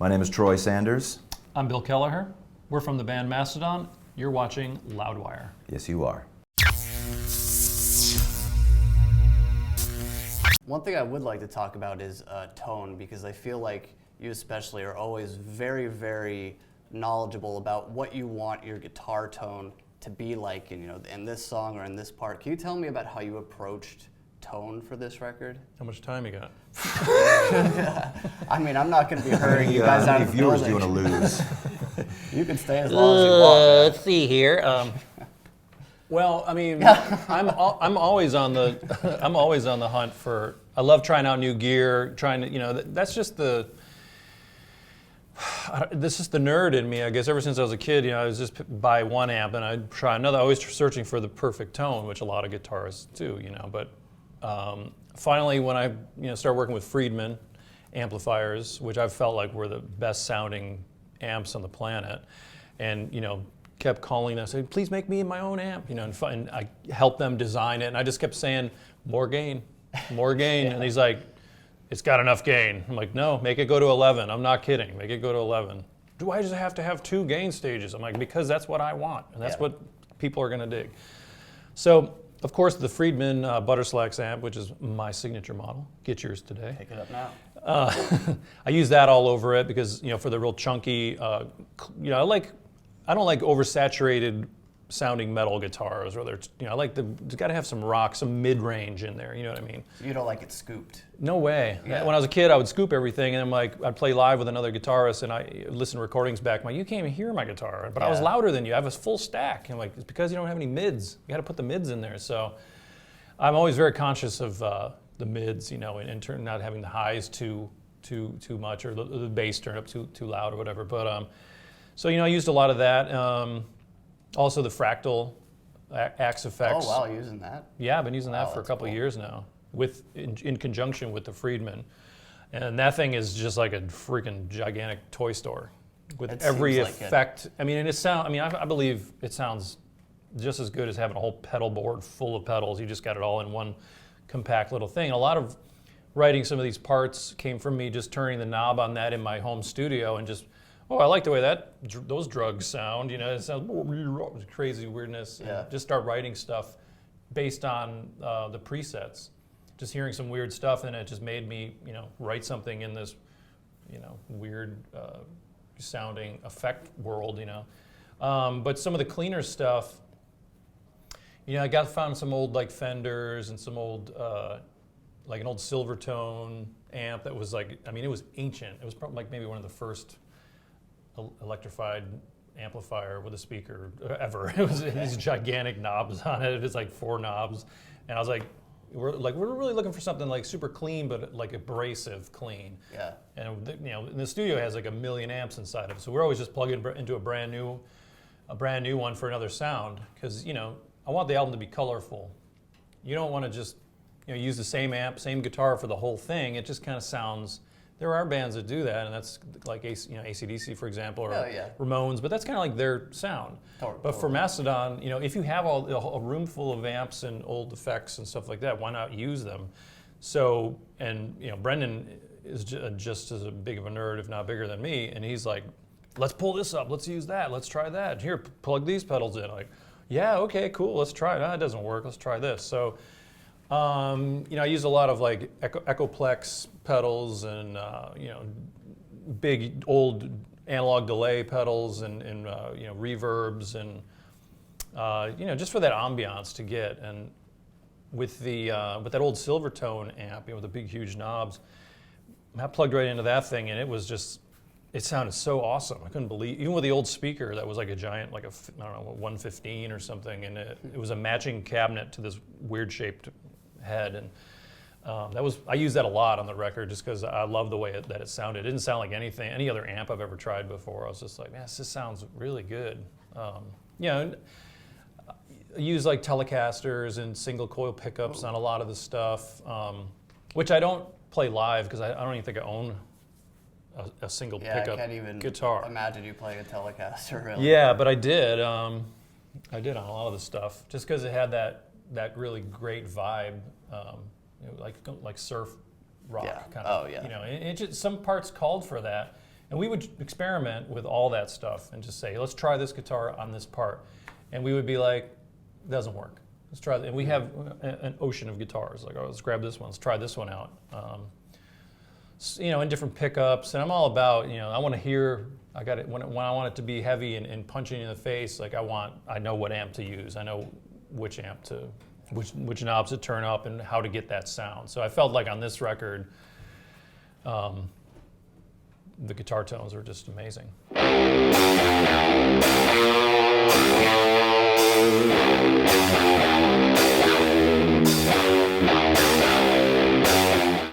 My name is Troy Sanders. I'm Bill Kelliher. We're from the band Mastodon. You're watching Loudwire. Yes, you are. One thing I would like to talk about is tone, because I feel like you especially are always very, very knowledgeable about what you want your guitar tone to be like in this song or in this part. Can you tell me about how you approached tone for this record? How much time you got? I mean, I'm not going to be hurrying you guys out of the viewers building. do you want to lose? You can stay as long as you want. Let's see here. Well, I mean, I'm always on the I'm always on the hunt for. I love trying out new gear. Trying to, that's just the. This is the nerd in me, I guess. Ever since I was a kid, I was just buy one amp and I'd try another. Always searching for the perfect tone, which a lot of guitarists do, But finally, when I started working with Friedman amplifiers, which I felt like were the best sounding amps on the planet, and kept calling them, saying, "Please make me my own amp," and I helped them design it, and I just kept saying, "More gain, more gain," and he's like, "It's got enough gain." I'm like, "No, make it go to 11. I'm not kidding. Make it go to 11. Do I just have to have 2 gain stages? I'm like, because that's what I want, and that's what people are going to dig. So, of course, the Friedman Butterslacks amp, which is my signature model. Get yours today. Pick it up now. I use that all over it because, for the real chunky, I don't like oversaturated sounding metal guitars, whether it's, I like it's got to have some rock, some mid-range in there, you know what I mean? You don't like it scooped? No way. Yeah. When I was a kid, I would scoop everything, and then I'd play live with another guitarist, and I listen to recordings back. I'm like, you can't even hear my guitar, but I was louder than you. I have a full stack. I'm like, it's because you don't have any mids. You got to put the mids in there. So I'm always very conscious of the mids, in turn not having the highs too much, or the bass turned up too loud or whatever. But so I used a lot of that. Also the Fractal Axe-FX. Oh wow, using that? Yeah, I've been using that for a couple cool. of years now, in conjunction with the Friedman, and that thing is just like a freaking gigantic toy store with every effect. I mean, and it sound. I mean, I believe it sounds just as good as having a whole pedal board full of pedals. You just got it all in one compact little thing. And a lot of writing some of these parts came from me just turning the knob on that in my home studio and just. Oh, I like the way those drugs sound. It sounds crazy weirdness. Yeah. And just start writing stuff based on the presets. Just hearing some weird stuff, and it just made me, write something in this, weird sounding effect world. But some of the cleaner stuff, I found some old Fenders and some old like an old Silvertone amp that was it was ancient. It was probably maybe one of the first electrified amplifier with a speaker ever. It was these gigantic knobs on it. It's 4 knobs, and I was like, we're really looking for something super clean, but abrasive clean. Yeah. And and the studio has 1 million amps inside of it, so we're always just plugging into a brand new one for another sound, because I want the album to be colorful. You don't want to just use the same amp, same guitar for the whole thing. It just kind of sounds. There are bands that do that, and that's like AC/DC, for example, or Ramones, but that's kind of like their sound. But for Mastodon, if you have a room full of amps and old effects and stuff like that, why not use them? So, and Brendan is just as big of a nerd, if not bigger than me, and he's like, let's pull this up, let's use that, let's try that. Here, plug these pedals in. Like, yeah, okay, cool, let's try it. It doesn't work, let's try this. So. I use a lot of Echoplex pedals and big old analog delay pedals and reverbs and just for that ambiance to get. And with that old Silvertone amp, with the big huge knobs, I plugged right into that thing, and it sounded so awesome. I couldn't believe, even with the old speaker that was a giant, I don't know, 115 or something, and it was a matching cabinet to this weird shaped head, and I used that a lot on the record just because I love the way that it sounded. It didn't sound like any other amp I've ever tried before. I was just like, man, this sounds really good. I use Telecasters and single coil pickups on a lot of the stuff, which I don't play live because I don't even think I own a single pickup guitar. I can't even imagine you playing a Telecaster, really. Yeah, but I did. I did on a lot of the stuff just because it had that really great vibe, like surf rock kind of. Oh yeah. Some parts called for that, And we would experiment with all that stuff and just say, let's try this guitar on this part. And we would be like, doesn't work. Let's try that. And we have an ocean of guitars. Like, oh, let's grab this one. Let's try this one out. In different pickups. And I'm all about, I want to hear, I got it, when I want it to be heavy and punching in the face, like I know what amp to use. I know which knobs to turn up and how to get that sound. So I felt like on this record, the guitar tones are just amazing.